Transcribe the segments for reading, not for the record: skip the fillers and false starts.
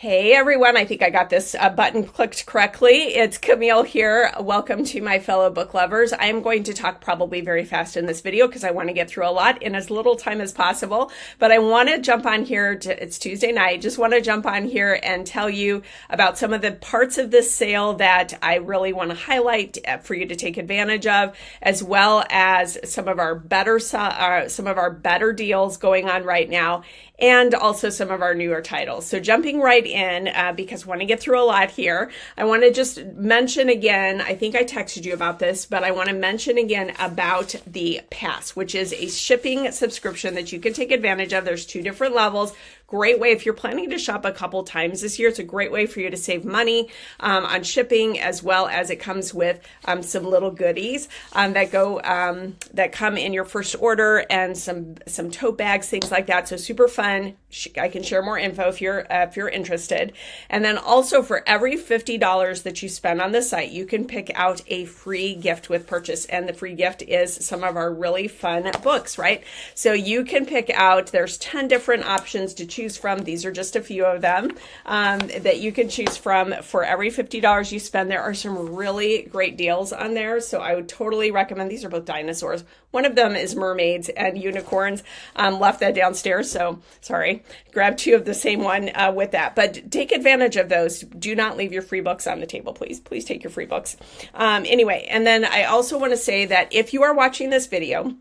Hey everyone, I think I got this button clicked correctly. It's Camille here. Welcome to my fellow book lovers. I am going to talk probably very fast in this video because I want to get through a lot in as little time as possible. But I want to jump on here, it's Tuesday night, just want to jump on here and tell you about some of the parts of this sale that I really want to highlight for you to take advantage of, as well as some of our better deals going on right now, and also some of our newer titles. So jumping right in, because I want to get through a lot here, I want to just mention again, I think I texted you about this, but I want to mention again about the Pass, which is a shipping subscription that you can take advantage of. There's two different levels. Great way if you're planning to shop a couple times this year. It's a great way for you to save money on shipping, as well as it comes with some little goodies that come in your first order, and some tote bags, things like that. So super fun. I can share more info if you're interested. And then also for every $50 that you spend on the site, you can pick out a free gift with purchase, and the free gift is some of our really fun books, right? So you can pick out, there's 10 different options to choose from. These are just a few of them that you can choose from. For every $50 you spend, there are some really great deals on there. So I would totally recommend. These are both dinosaurs. One of them is mermaids and unicorns. Left that downstairs, so sorry. Grab two of the same one with that. But take advantage of those. Do not leave your free books on the table, please. Please take your free books. Anyway, and then I also want to say that if you are watching this video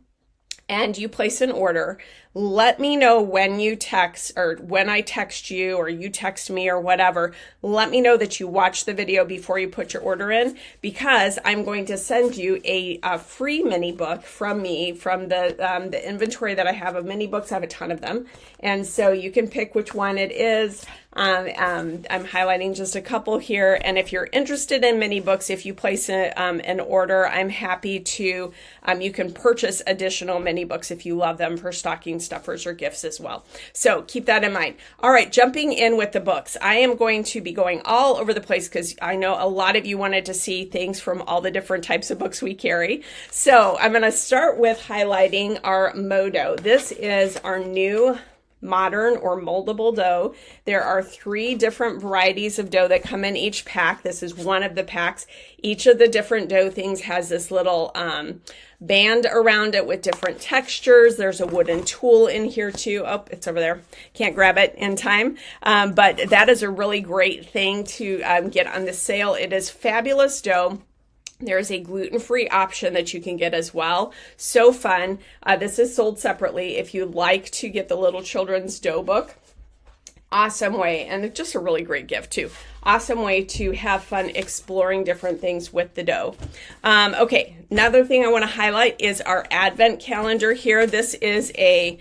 and you place an order, let me know when you text, or when I text you or you text me or whatever. Let me know that you watched the video before you put your order in, because I'm going to send you a free mini book from me, from the inventory that I have of mini books. I have a ton of them, and so you can pick which one it is. I'm highlighting just a couple here, and if you're interested in mini books, if you place an order, I'm happy to, you can purchase additional mini books if you love them for stocking stuffers or gifts as well. So keep that in mind. All right, jumping in with the books. I am going to be going all over the place because I know a lot of you wanted to see things from all the different types of books we carry. So I'm going to start with highlighting our Modo. This is our new modern or moldable dough. There are 3 different varieties of dough that come in each pack. This is one of the packs. Each of the different dough things has this little band around it with different textures. There's a wooden tool in here too. Oh, it's over there. Can't grab it in time. But that is a really great thing to get on the sale. It is fabulous dough. There's a gluten-free option that you can get as well. So fun. This is sold separately if you'd like to get the little children's dough book. Awesome way, and just a really great gift too. Awesome way to have fun exploring different things with the dough. Okay, another thing I want to highlight is our advent calendar here. This is a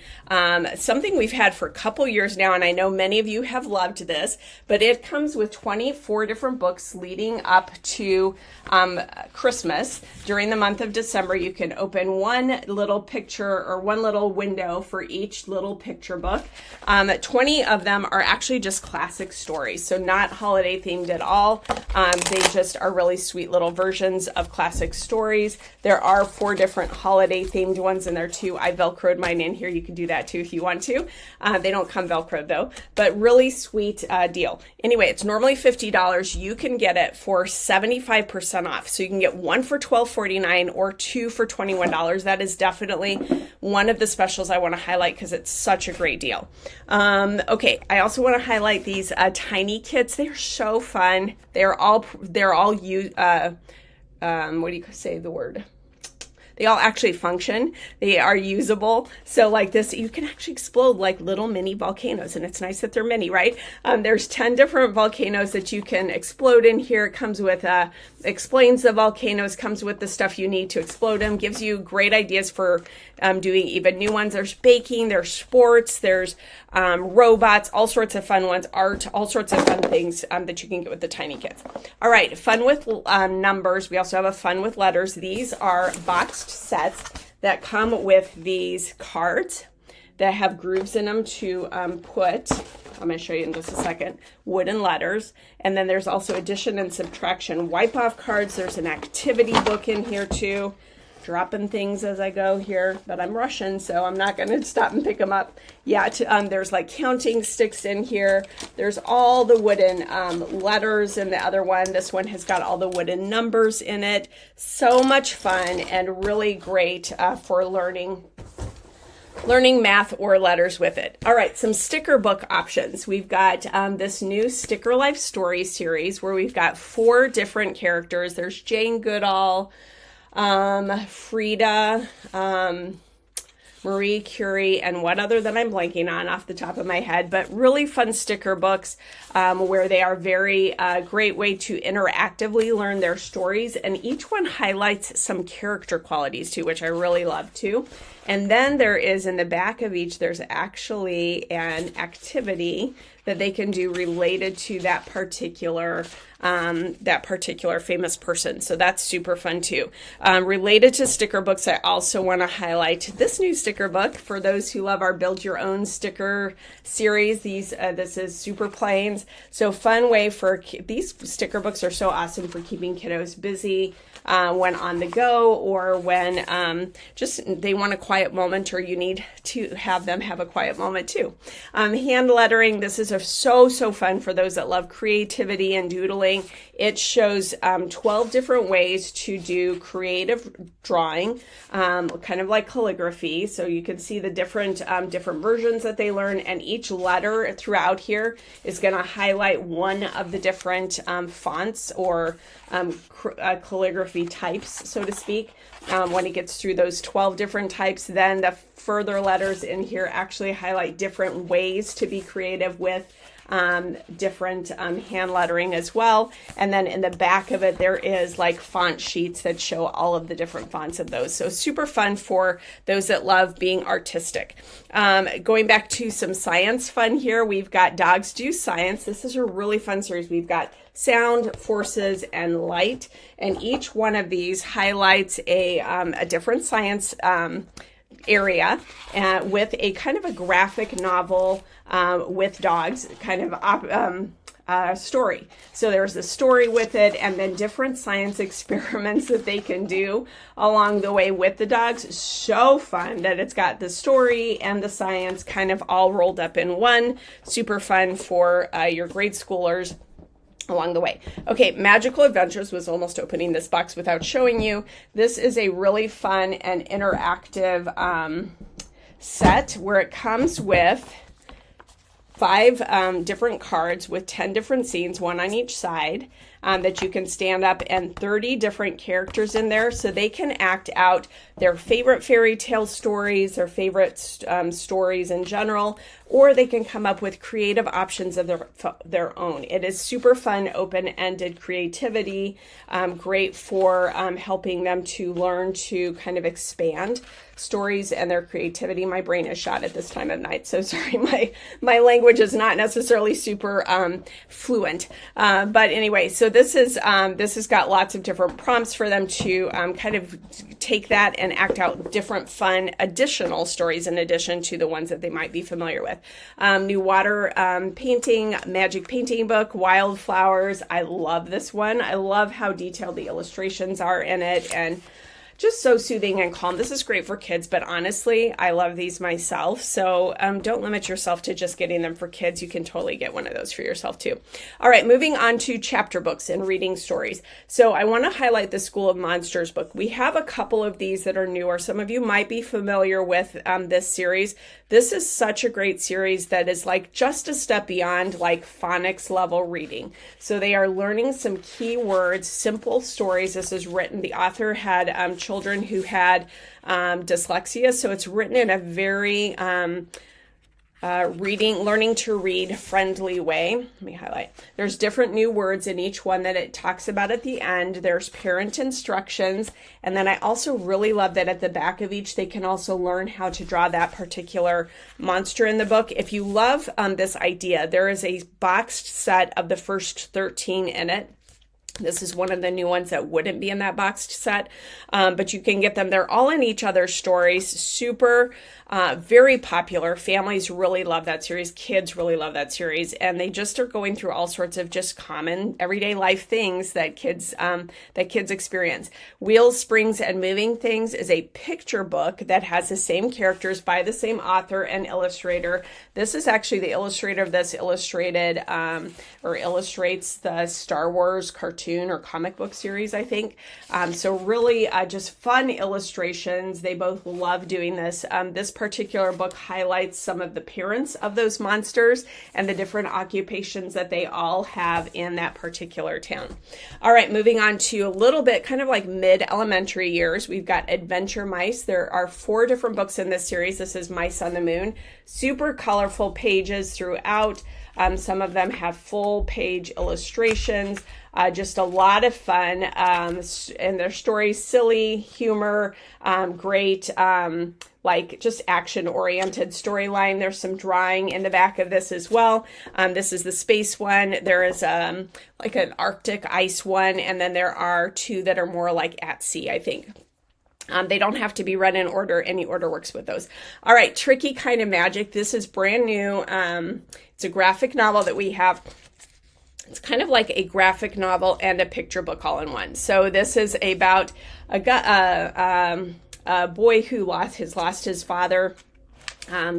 something we've had for a couple years now, and I know many of you have loved this, but it comes with 24 different books leading up to Christmas. During the month of December, you can open one little picture or one little window for each little picture book. 20 of them are actually just classic stories, so not holiday themed at all. They just are really sweet little versions of classic stories. There are 4 different holiday themed ones in there too. I Velcroed mine in here. You can do that too if you want to. They don't come Velcroed though, but really sweet deal. Anyway, it's normally $50. You can get it for 75% off. So you can get one for $12.49 or 2 for $21. That is definitely one of the specials I want to highlight because it's such a great deal. Okay, I also want to highlight these tiny kits. They're so fun. They're all what do you say the word? They all actually function. They are usable. So like this, you can actually explode like little mini volcanoes, and it's nice that they're mini, right? There's 10 different volcanoes that you can explode in here. It comes with, explains the volcanoes, comes with the stuff you need to explode them, gives you great ideas for doing even new ones. There's baking, there's sports, there's robots, all sorts of fun ones, art, all sorts of fun things that you can get with the tiny kits. All right, fun with numbers. We also have a fun with letters. These are boxed sets that come with these cards that have grooves in them to put, I'm going to show you in just a second, wooden letters. And then there's also addition and subtraction wipe-off cards. There's an activity book in here too. dropping things as I go here, but I'm rushing, so I'm not going to stop and pick them up yet. There's like counting sticks in here. There's all the wooden letters in the other one. This one has got all the wooden numbers in it. So much fun and really great for learning math or letters with it. All right, some sticker book options. We've got this new Sticker Life Story series where we've got 4 different characters. There's Jane Goodall, Frida, Marie Curie, and one other that I'm blanking on off the top of my head, but really fun sticker books where they are very great way to interactively learn their stories, and each one highlights some character qualities too, which I really love too. And then there is in the back of each, there's actually an activity that they can do related to that particular famous person. So that's super fun too. Related to sticker books, I also want to highlight this new sticker book for those who love our Build Your Own sticker series. This is Super Planes. So fun way for these sticker books are so awesome for keeping kiddos busy when on the go, or when just they want a quiet moment, or you need to have them have a quiet moment too. Hand lettering, this is so fun for those that love creativity and doodling. It shows 12 different ways to do creative drawing, kind of like calligraphy. So you can see the different versions that they learn, and each letter throughout here is going to highlight one of the different fonts or calligraphy types, so to speak. When it gets through those 12 different types, then the further letters in here actually highlight different ways to be creative with different hand lettering as well. And then in the back of it, there is like font sheets that show all of the different fonts of those. So super fun for those that love being artistic. Going back to some science fun here, we've got Dogs Do Science. This is a really fun series. We've got sound, forces, and light. And each one of these highlights a different science area with a kind of a graphic novel with dogs kind of story. So there's a story with it, and then different science experiments that they can do along the way with the dogs. So fun that it's got the story and the science kind of all rolled up in one. Super fun for your grade schoolers along the way. Okay, Magical Adventures was almost opening this box without showing you. This is a really fun and interactive set where it comes with 5 different cards with 10 different scenes, one on each side, that you can stand up, and 30 different characters in there, so they can act out their favorite fairy tale stories, their favorite stories in general, or they can come up with creative options of their own. It is super fun, open-ended creativity, great for helping them to learn to kind of expand stories and their creativity. My brain is shot at this time of night, so sorry, my language is not necessarily super fluent. But anyway, so this has got lots of different prompts for them to kind of take that and act out different fun additional stories in addition to the ones that they might be familiar with. New water painting, magic painting book, wildflowers. I love this one. I love how detailed the illustrations are in it, and just so soothing and calm. This is great for kids, but honestly, I love these myself. So don't limit yourself to just getting them for kids. You can totally get one of those for yourself too. All right, moving on to chapter books and reading stories. So I want to highlight the School of Monsters book. We have a couple of these that are newer. Some of you might be familiar with this series. This is such a great series that is like just a step beyond like phonics level reading. So they are learning some key words, simple stories. This is written, the author had children who had dyslexia, so it's written in a very learning to read friendly way. Let me highlight. There's different new words in each one that it talks about at the end. There's parent instructions, and then I also really love that at the back of each they can also learn how to draw that particular monster in the book. If you love this idea, there is a boxed set of the first 13 in it. This is one of the new ones that wouldn't be in that boxed set, but you can get them. They're all in each other's stories. Super, very popular. Families really love that series. Kids really love that series. And they just are going through all sorts of just common everyday life things that kids experience. Wheels, Springs, and Moving Things is a picture book that has the same characters by the same author and illustrator. This is actually the illustrator of this illustrated or illustrates the Star Wars cartoon or comic book series, I think. So really just fun illustrations. They both love doing this. This particular book highlights some of the parents of those monsters and the different occupations that they all have in that particular town. All right, moving on to a little bit kind of like mid-elementary years. We've got Adventure Mice. There are 4 different books in this series. This is Mice on the Moon. Super colorful pages throughout. Some of them have full page illustrations. Just a lot of fun, and their stories, silly, humor, great, like just action-oriented storyline. There's some drawing in the back of this as well. This is the space one. There is like an Arctic ice one, and then there are 2 that are more like at sea, I think. They don't have to be read in order. Any order works with those. All right, Tricky Kind of Magic. This is brand new. It's a graphic novel that we have. It's kind of like a graphic novel and a picture book all in one. So this is about a boy who lost his father.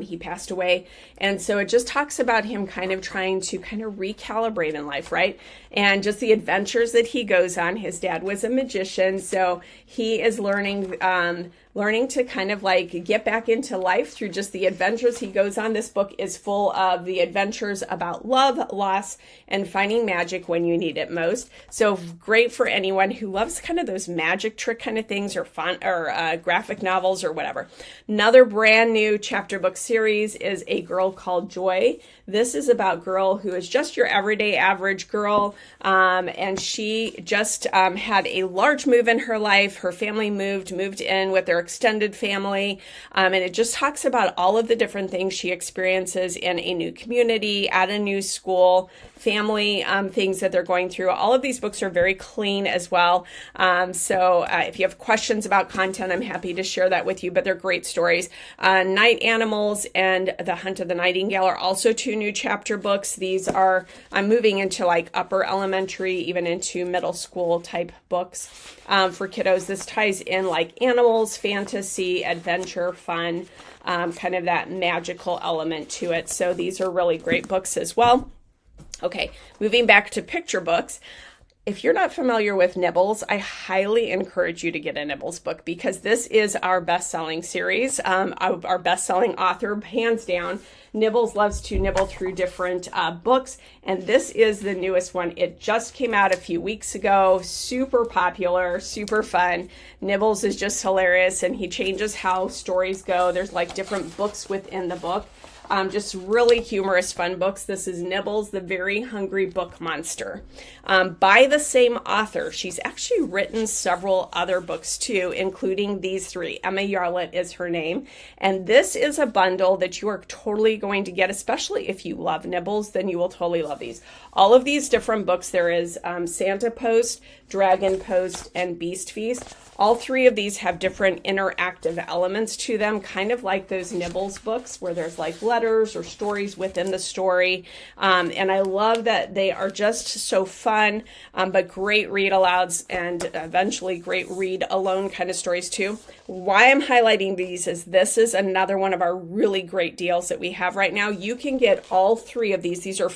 He passed away. And so it just talks about him kind of trying to kind of recalibrate in life, right? And just the adventures that he goes on. His dad was a magician, so he is learning to kind of like get back into life through just the adventures he goes on. This book is full of the adventures about love, loss, and finding magic when you need it most. So great for anyone who loves kind of those magic trick kind of things, or fun, or graphic novels or whatever. Another brand new chapter book series is A Girl Called Joy. This is about a girl who is just your everyday average girl, and she just had a large move in her life. Her family moved in with their extended family, and it just talks about all of the different things she experiences in a new community, at a new school, family things that they're going through. All of these books are very clean as well. So if you have questions about content, I'm happy to share that with you, but they're great stories. Night Animals and The Hunt of the Nightingale are also 2 new chapter books. These are, I'm moving into like upper elementary, even into middle school type books for kiddos. This ties in like animals, fantasy, adventure, fun, kind of that magical element to it. So these are really great books as well. Okay, moving back to picture books. If you're not familiar with Nibbles, I highly encourage you to get a Nibbles book, because this is our best-selling series, our best-selling author, hands down. Nibbles loves to nibble through different books, and this is the newest one. It just came out a few weeks ago. Super popular, super fun. Nibbles is just hilarious, and he changes how stories go. There's like different books within the book. Just really humorous, fun books. This is Nibbles, the Very Hungry Book Monster, by the same author. She's actually written several other books too, including these 3. Emma Yarlett is her name. And this is a bundle that you are totally going to get, especially if you love Nibbles, then you will totally love these. All of these different books, there is Santa Post, Dragon Post, and Beast Feast. All 3 of these have different interactive elements to them, kind of like those Nibbles books where there's like letters or stories within the story. And I love that they are just so fun, but great read alouds and eventually great read alone kind of stories too. Why I'm highlighting these is this is another one of our really great deals that we have right now. You can get all 3 of these. These are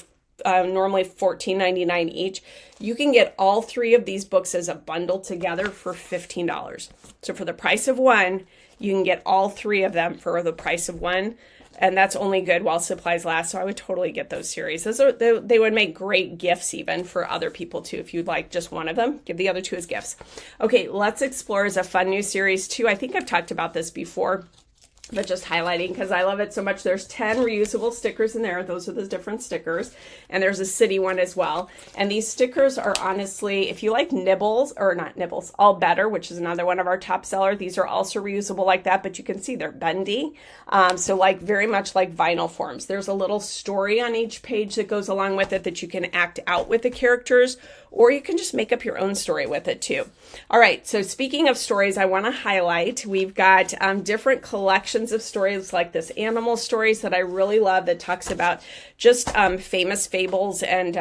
normally $14.99 each. You can get all 3 of these books as a bundle together for $15. So for the price of one, you can get all 3 of them for the price of one. And that's only good while supplies last. So I would totally get those series. They would make great gifts even for other people too. If you'd like just one of them, give the other 2 as gifts. Okay, Let's Explore is a fun new series too. I think I've talked about this before. but just highlighting because I love it so much. There's 10 reusable stickers in there. Those are the different stickers. And there's a city one as well. And these stickers are honestly, if you like nibbles, or not nibbles, All Better, which is another one of our top seller. These are also reusable like that, but you can see they're bendy. So like very much like vinyl forms. There's a little story on each page that goes along with it that you can act out with the characters, or you can just make up your own story with it too. All right, so speaking of stories, I want to highlight, we've got different collections of stories like this animal stories that I really love that talks about just famous fables and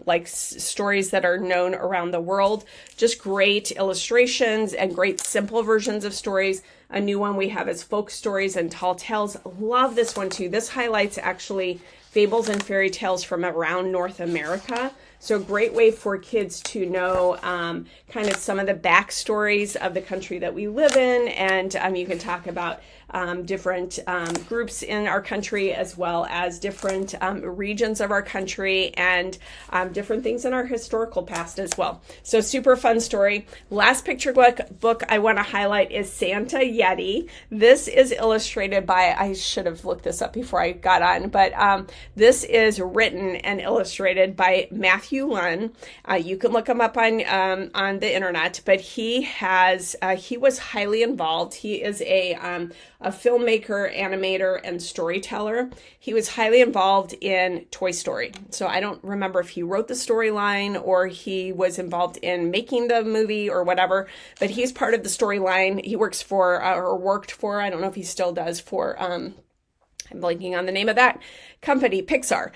like stories that are known around the world. Just great illustrations and great simple versions of stories. A new one we have is Folk Stories and Tall Tales. Love this one too. This highlights actually fables and fairy tales from around North America. So a great way for kids to know kind of some of the backstories of the country that we live in. And you can talk about different groups in our country, as well as different regions of our country, and different things in our historical past as well. So super fun story. Last picture book I want to highlight is Santa Yeti. This is illustrated by, I should have looked this up before I got on, but this is written and illustrated by Matthew Lunn. You can look him up on the internet, but he was highly involved. He is a filmmaker, animator, and storyteller. He was highly involved in Toy Story. So I don't remember if he wrote the storyline or he was involved in making the movie or whatever, but he's part of the storyline. He works for, or worked for, I don't know if he still does, for, I'm blanking on the name of that company, Pixar.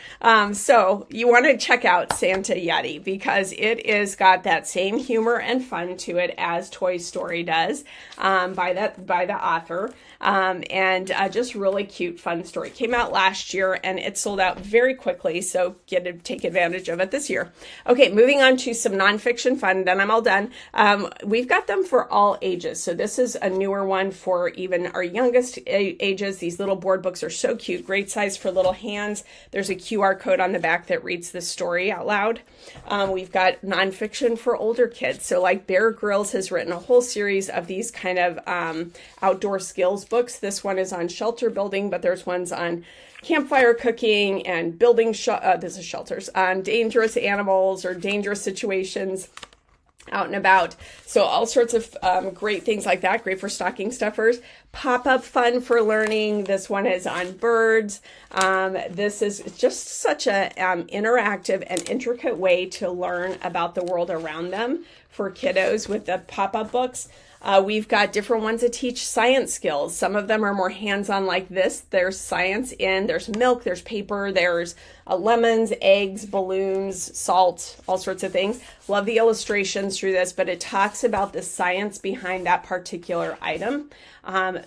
So you want to check out Santa Yeti because it is got that same humor and fun to it as Toy Story does, by the author. And just really cute, fun story. Came out last year and it sold out very quickly. So take advantage of it this year. Okay, moving on to some nonfiction fun. Then I'm all done. We've got them for all ages. So this is a newer one for even our youngest ages. These little board books are so cute. Great size for little hands. There's a QR code on the back that reads the story out loud. We've got nonfiction for older kids. So like Bear Grylls has written a whole series of these kind of outdoor skills books. This one is on shelter building, but there's ones on campfire cooking and building shelters, on dangerous animals or dangerous situations out and about. So all sorts of great things like that. Great for stocking stuffers. Pop-up fun for learning. This one is on birds. This is just such a interactive and intricate way to learn about the world around them for kiddos with the pop-up books. We've got different ones that teach science skills. Some of them are more hands-on like this. There's science there's milk, there's paper, there's lemons, eggs, balloons, salt, all sorts of things. Love the illustrations through this, but it talks about the science behind that particular item.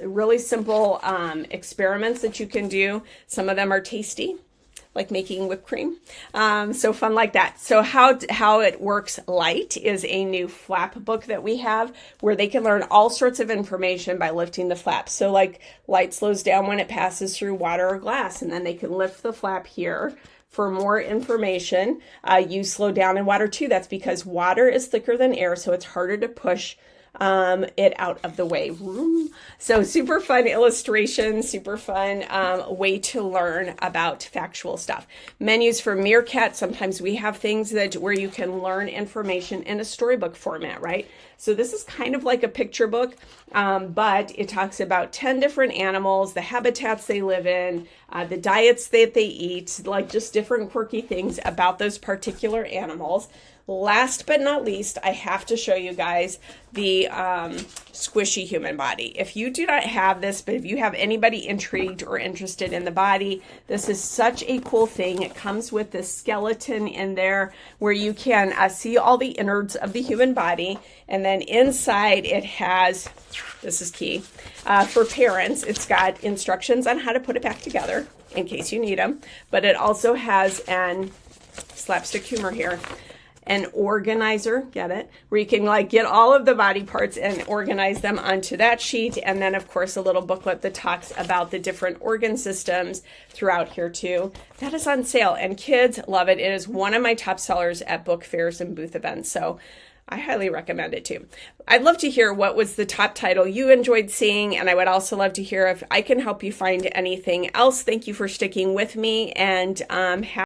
Really simple experiments that you can do. Some of them are tasty, like making whipped cream. So fun like that. So how it works light is a new flap book that we have where they can learn all sorts of information by lifting the flap. So like light slows down when it passes through water or glass, and then they can lift the flap here for more information. You slow down in water too. That's because water is thicker than air, so it's harder to push it out of the way. So super fun illustration, super fun way to learn about factual stuff. Menus for Meerkat. Sometimes we have things where you can learn information in a storybook format, right? So this is kind of like a picture book, but it talks about 10 different animals, the habitats they live in, the diets that they eat, like just different quirky things about those particular animals. Last but not least, I have to show you guys the squishy human body. If you do not have this, but if you have anybody intrigued or interested in the body, this is such a cool thing. It comes with this skeleton in there where you can see all the innards of the human body. And then inside it has, this is key, for parents, it's got instructions on how to put it back together in case you need them. But it also has an slapstick humor here. an organizer, get it? Where you can like get all of the body parts and organize them onto that sheet. And then of course a little booklet that talks about the different organ systems throughout here too. That is on sale and kids love it. It is one of my top sellers at book fairs and booth events. So I highly recommend it too. I'd love to hear what was the top title you enjoyed seeing, and I would also love to hear if I can help you find anything else. Thank you for sticking with me, and